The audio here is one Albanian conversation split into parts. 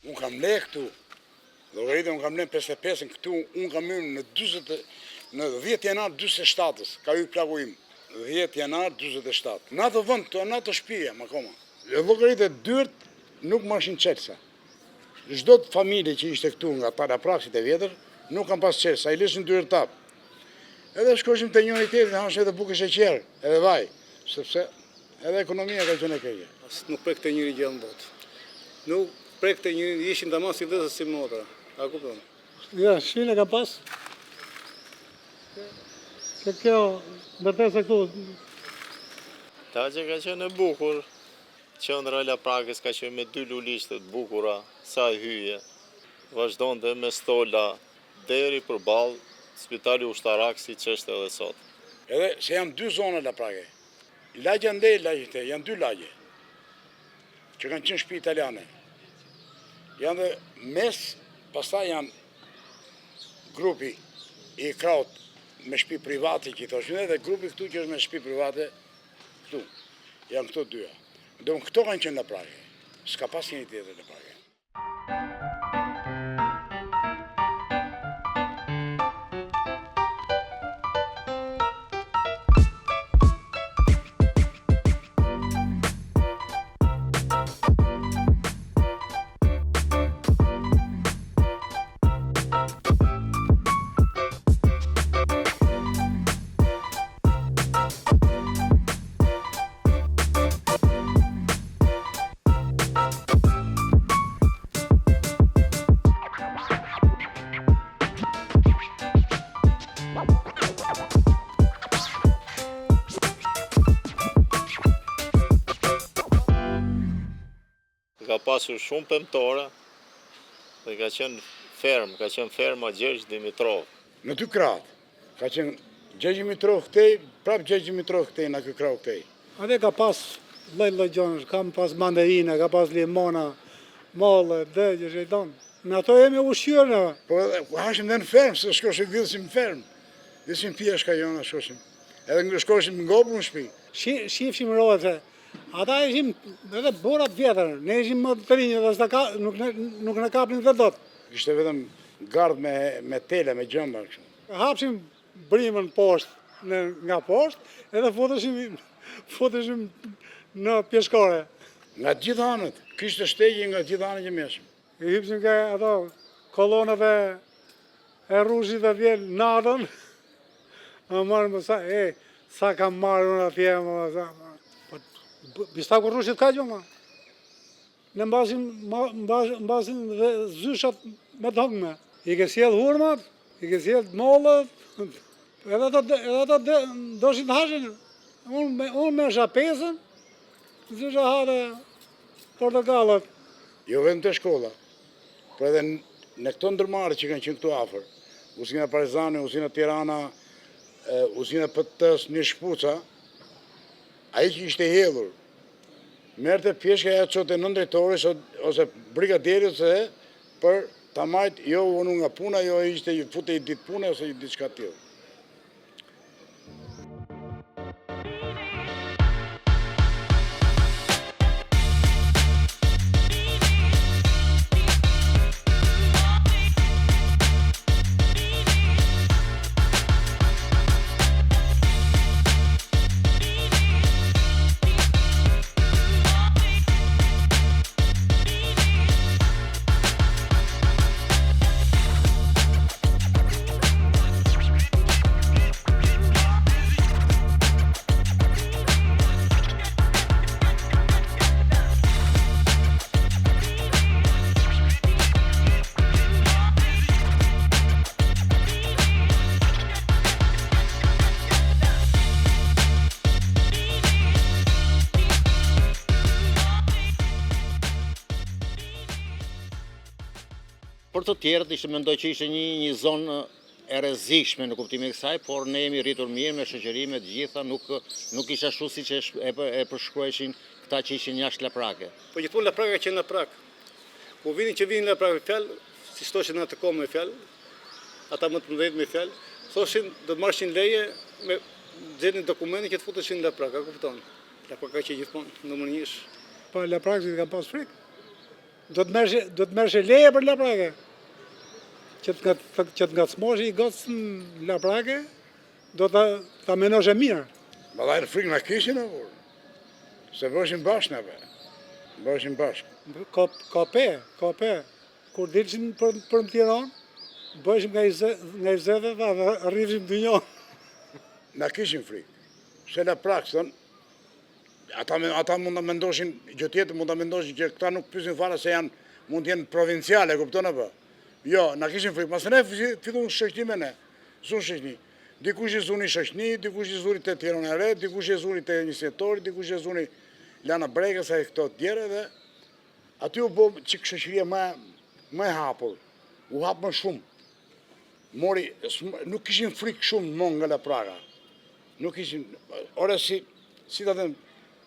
Unë kam le këtu, llogaritë unë kam le 55-ën këtu, unë kam hyrë në 10 janar 47-ës, ka hyrë plaku im, 10 janar 47. Në ato vend, në ato shtëpia, më akoma. Llogaritë e dyrt nuk mashin çelsa. Çdo familje që ishte këtu nga parapraksit e vjetër, nuk kam pas çelsa, i lëshin dyert tap. Edhe shkoshim te njëri tjetri, hashim edhe bukë sheqer, edhe vaj, sepse edhe ekonomia ka qenë e keqe. Nuk prekte njëri gjë në botë. Nuk prekte njëri, ishin tamam si dhe si motra. A kupton? Ja, shine ka pas. Kjo, vërtet se këtu. Ta që ka qenë e bukur, qendra e Laprakës ka qenë me 2 lulishte të bukura, sa hyje, vazhdonte me stola deri përballë spitali ushtarak si ç'është edhe sot. Edhe se janë 2 zona Laprake. Lagja ndej, lagja te, janë 2 lagje që kanë qenë shtëpi italiane. Janë dhe mes, pastaj janë grupi i kraut me shtëpi private që i thoshin dhe grupi këtu që është me shtëpi private këtu. Janë këto dyja. Dhe këto kanë qenë Laprake. S'ka pas një tjetër Laprake. Ka pasur shumë pemtore dhe ka qenë ferma Gjergj Dimitrov. Në 2 krahat. Ka qenë Gjergj Dimitrov këtej, prap Gjergj Dimitrov këtej, në ky krah këtej. Ate ka pas lloj gjonesh, kam pas mandarina, ka pas limona, molle, dëgje, shejton. Në ato jemi ushqyer. Po hashim dhe në fermë, se shkoshim villësim në fermë. Villësim pjeshka jona, shkoshim. Edhe shkoshim ngopur në shtëpi. Shifshim rote. Ata ishim edhe burat vjetër, ne ishim më të rinj dhe nuk në kapnin dhe dot. Ishte vetëm gardh me tele, me gjëmba. Hapshim brimën poshtë nga poshtë edhe futeshim në pjeshkore. Nga gjithë anët, kishte shtegje nga gjithë anët që meshëm. I hypsim nga ato kolonat e rrushit e vjen natën. Më marrë më sa kam marrë unë atje, më bistaku rrushit ka gjë, ma. Ne mbasin dhe zyshat me dogme. I ke sjell hurmat, i ke sjell mollët, edhe ata doshin të hashin. Unë me shapesën, zysha hare portokallët. Jo vetëm te shkolla, por edhe në këto ndërmarrje që kanë qenë këtu afër, uzina Partizani, uzina Tirana, uzina PT-s, një shpuca, ai që ishte hedhur, merrte pjeshka e çote nën drejtorit ose brigaderit për ta marrë jo unë nga puna, jo ishte fute i ditë pune ose diçka tjetër. të tjerët mendoj që ishte një zonë e rrezikshme në kuptimin e kësaj, por ne jemi rritur mirë me shoqëri me të gjitha, nuk ishte ashtu siç e përshkruajshin këta që ishin jashtë Laprake. Po gjithmonë Lapraka që në Laprak. Po që vinin Laprak me fjalë, si thoshin atë kohë me fjalë, ata më të mëdhenj me fjalë, thoshin do të marrshin leje me xhenin dokumentin që të futeshin në Laprak, a kupton? Lapraka që gjithmonë numër 1. Po Laprakësit kanë pas frikë. Do të merresh leje për Laprake. Që të ngacmosh i gocën Laprake, do ta menosh e mirë. Vallai në frikë na kishin apo? Se bëshim bashkë neve. Bëshim bashkë. Ka pe. Kur dilshim për në Tiranë, bëshim nga i zedhe dhe rrifshim dynjon. Na kishin frikë. Se Laprak, thon, ata mund të mendoshin gjë tjetër, mund të mendoshin që këta nuk pyesin fare se mund të jenë provinciale, kupton apo? Jo, na kishin frikë, pas ne fillon shoqëni me ne. Zon shoqëni. Dikush i zuni shoqëni, dikush i zuni te Tirana e Re, dikush i zuni te Njësetori, dikush i zuni Lana Brekës e këto të tjera dhe aty u bë çik shoqëria më e hapur. U hap më shumë. Nuk kishin frikë shumë më nga Lapraka. Nuk kishin, ora si ta them,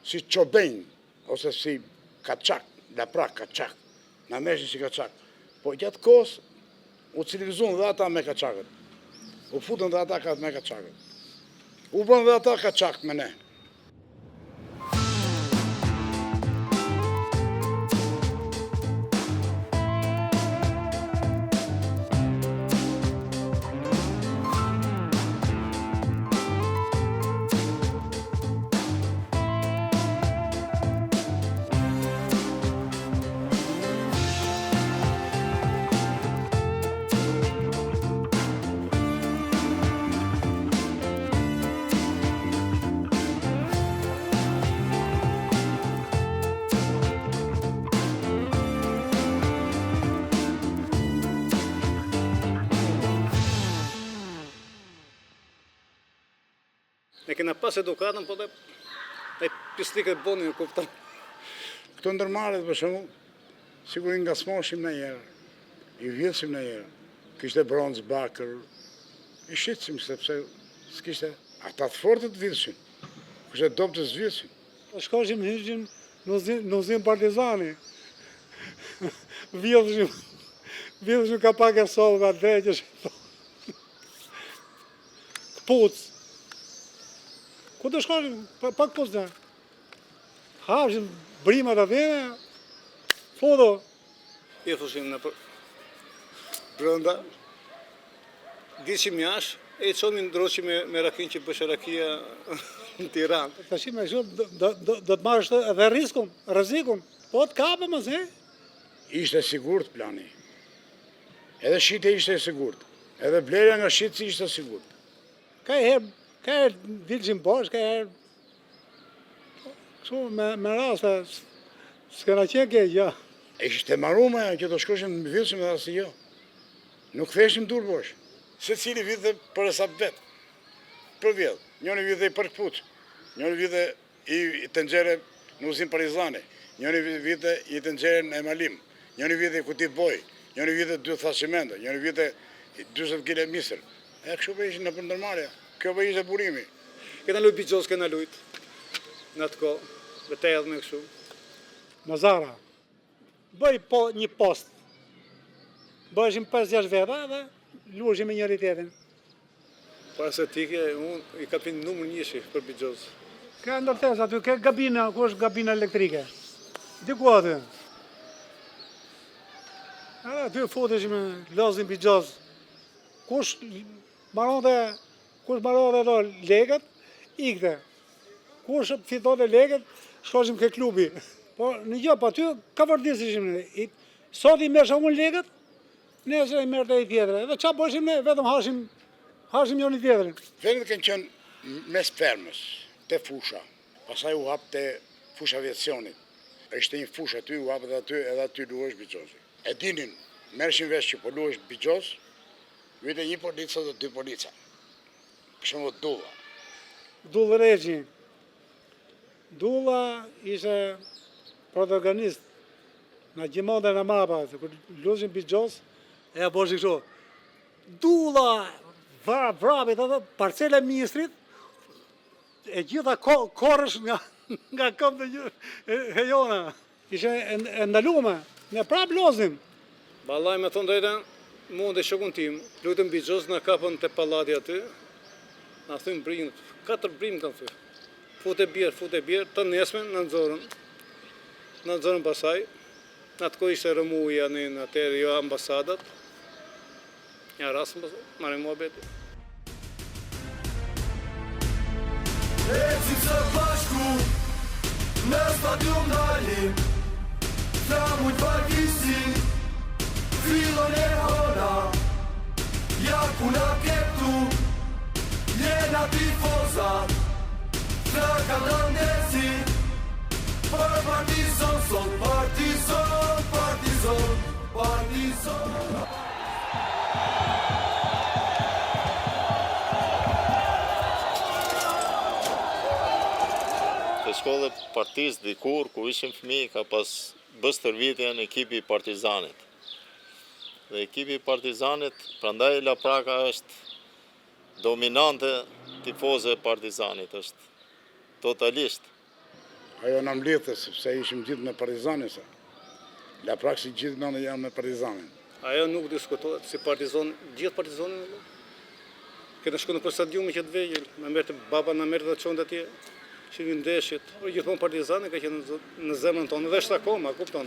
si çobenj ose si kaçak, Laprak kaçak. Na meshin si kaçak. Po gjatë kohës u civilizuan dhe ata me kaçakët. U futën dhe ata me kaçakët. U bën dhe ata kaçak me ne. Ne kena pas edukatën, po dhe pislikët bonin, kupton. Këto ndërmarrjet për shembull, sigur i ngacmoshim në herë, i vjedhsim në herë. Kishte bronz bakër, i shitsim sepse s'kishte ata të fortë të vjedhshin. Kishte dobë të zvjedhshin. Shkoshim hyjim në uzin partizani. Vjedhshim ka pak e sollë nga dheqesh. Këpuc. Ku të shkoshim? Pak puc në. Hapshim brimat atyre, foto. I thoshim në brenda, dishim jashtë, e çonin ndroqim me rakin që bësh rakia në Tiranë. Tashim me shumë, do të marrësh edhe rrezikun. Po të kapë më se. Ishte sigurt plani. Edhe shitja ishte e sigurt. Edhe blerja nga shitësi ishte e sigurt. Ka herë dilshim bosh, ka herë kështu me raste, s'kena qenë keq, ja. E ishte marume që të shkoshim në vjedhsim edhe asë jo. Nuk theshim dur bosh. Se cili vjedhe për e sa vetë. Për vjedh. Njëri vjedhe i për këpuq. Njëri vjedhe i të nxere në uzin Parizane. Njëri vjedhe i të nxere në Emalim. Njëri vjedhe i kuti boj. Njëri vjedhe 2 thashimendo. Njëri vjedhe 20 kg misër. E kështu për ishin në përndërmarja. Kjo për ishte burimi. Kena lujt Bixhoz, kena lujt. Në atë kohë, vete edhe me kështu. Mazara. Bëj një post. Bëjshim 5-6 veta dhe luashim me njëri tjetrin. Para se tike, unë i kapin numër 1 për Bixhoz. Ka ndërtes aty, ka gabina, ku është gabina elektrike. Diku aty. Aty futeshim lozin Bixhoz. Kush maronte ato lekët, ikte. Kush fitonte lekët, shkoshim ke klubi. Po në gjë, po aty ka vërdisishim ne. Sot i mesha unë lekët, nesër i merte i tjetër. Edhe qa bëshim ne, vetëm hashim njën i tjetërin. Vendet kanë qenë mes fermës, te fusha. Pasaj u hap te fusha aviacionit. Ishte një fush aty, u hap edhe aty luesh Bixhozi. E dinin, merreshin vesh që po luesh Bixhoz, vite 1 polica dhe 2 polica. Për shembull Dulla. Dullë Regji. Dulla ishte protagonist në gjimon dhe në mapa, kur luajshin Bixhoz, E bosh kështu. Dulla, vrapit, atë parcela e ministrit, e gjitha korrësh nga këmbë e jona. Ishe e ndalume, ne prap lozim. Vallaj me thonë drejtën, mund e shokun tim, lutëm Bixhos na kapën te pallati aty. Na thym brimë, 4 brimë kanë thënë. Fute bjerë, të nesme në nxorën pasaj. Në atë kohë ishte rëmuja në atëherë jo ambasadat. Ja rast marrë muhabet. Ecim së bashku në stadium dalim, flamujt valkisin, fillon e hona, ja ku na keptu, jena tifozat, në kanë ndesi, për Partizan sot, Partizan. Te shkolla e Partisë dikur, ku ishim fëmijë, ka pas bë stërvitje në ekipi i Partizanit. Dhe ekipi i Partizanit, prandaj Lapraka është dominante tifoze e Partizanit, është totalisht. Ajo në mlidhë, sepse ishim gjithë me Partizanin, se. Laprak si gjithë në janë me Partizanin. Ajo nuk diskutohet si Partizan, gjithë Partizanin. Këna shku në për stadiumi që të vegjël, baba në mërë dhe qonë atje, që një ndeshjet. Gjithmonë Partizani ka qenë në zemrën tonë, dhe është akoma, kupton.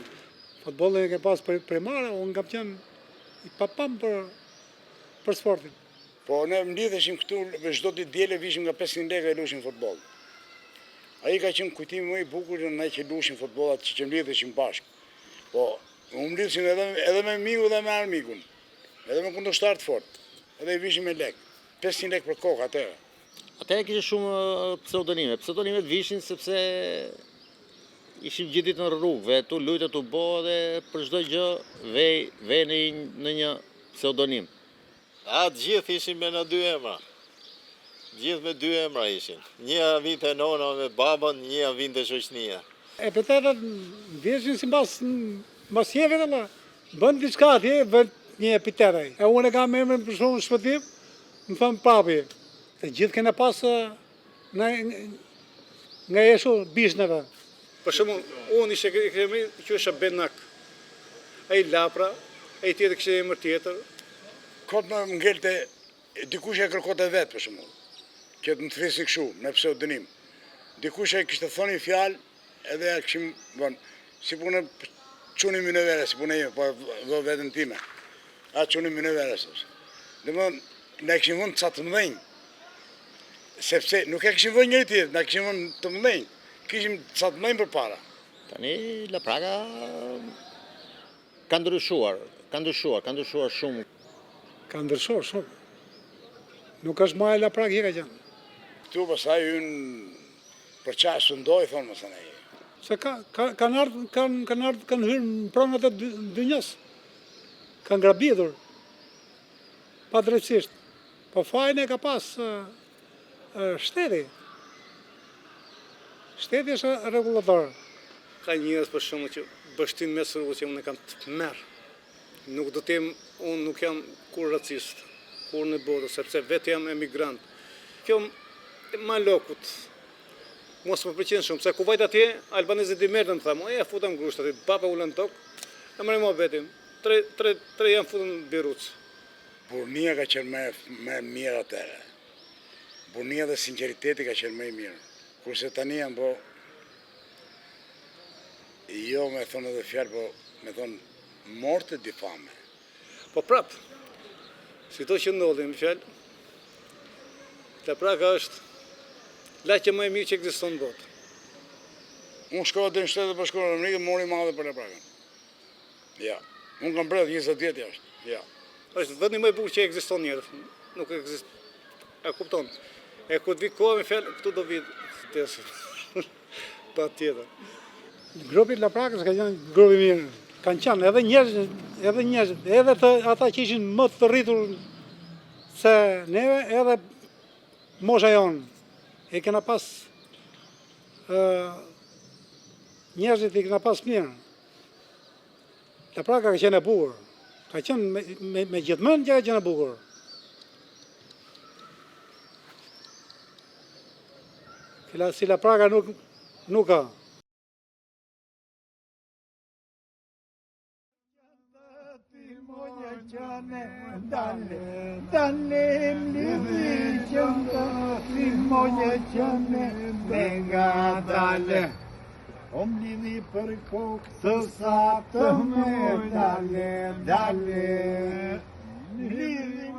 Futbollin e ke pas primare, unë kam qenë i papam për sportin. Po ne mlidheshim këtu, çdo ditë diele vishim nga 500 lekë e lushim futboll. Ai ka qenë kujtimi më i bukur në që lushim futboll atë që mlidheshim bashkë. Po, unë mlidheshim edhe me miku dhe me armikun, edhe me kundërshtar të fort, edhe i vishim me lekë. 500 lekë për kokë atëherë. Atëherë kishte shumë pseudonime. Pseudonimet vishin sepse ishim gjithë ditë në rrugëve, tu lujtë tu bo dhe për çdo gjë vej në një pseudonim. Atë gjithë ishin me në 2 emra. Gjithë me 2 emra ishin. Një vinte nona me babën, një vinte shoqënia. E pëtërët vjeshin si mbas jeve dhe la. Bën diçka atje, bën një epitetaj. E unë e kam emrin për shumë shpëtim, më thëmë papi. Se gjithë kena pas nga eshu bishneve. Për shembull, unë ishe kemi që është Benak. Ai Lapra, ai tjetër kishte emër tjetër. Kot më ngelte, dikush e kërkot e vetë, për shembull. Që të më thvesi këshu, me pseudonim. Dikush e kishte thonë një fjalë, edhe ja kishim, si punë qunim në vere, si punë e po dhe vetën time. A qunim në vere, sëpse. Dhe më, ne kishim vënë ca të mëdhenjë. Sepse nuk e kishim vënë njëri tjetër, ne kishim vënë të mëdhenjë. Kishim ca të mëdhenjë për para. Tani Lapraka ka ndryshuar shumë. Ka ndryshuar shumë. Nuk është ma e Laprak që ka qenë. Këtu pasaj unë për qa sundoj, thonë më sënë e. Se kanë hyrë në pronat e dynjës. Kanë grabidur. Pa drejtësisht. Po fajnë e ka pas shteti. Shteti është regulator. Ka njerëz për shembull që bështin mes rrugës që unë kam të merr. Nuk do të jem, unë nuk jam kur racist, kur në botë, sepse vetë jam emigrant. Kjo ma lokut. Mos më pëlqen shumë, se ku vajt atje, albanezit i merrën, thamë, futëm grusht aty, baba ulën tokë, e më mohabetim. Tre janë futën Biruc. Burnia ka qenë me mirë atëre. Burnia dhe sinceriteti ka qenë me mirë. Kurse tani janë po, jo me thonë edhe fjalë, po me thonë morte di fame. Po prapë, si to që ndodhin, me fjalë, Lapraka është laqe më e mirë që ekziston në botë. Unë shkova dhe në shtetë për shkova në Amerikë, mori madhe për Laprakën. Ja, unë kam bredh 20 vjetë jashtë, ja. Është vendi më i bukur që ekziston njerëz. Nuk ekziston. E kupton. E ku të vi kohë me fjalë, këtu do vi tesë. Pa tjetër. Grupi Laprakës ka qenë grupi mirë. Kanë qenë edhe njerëz, edhe ata që ishin më të rritur se neve, edhe mosha jonë. E kena pas njerëzit i kena pas mirë. Lapraka ka qenë e bukur. Ka qenë me gjithmonë që ka qenë e bukur. Sila Praga nuk ka. Om lidhi për kokë të sa të me dale, dale, lidhi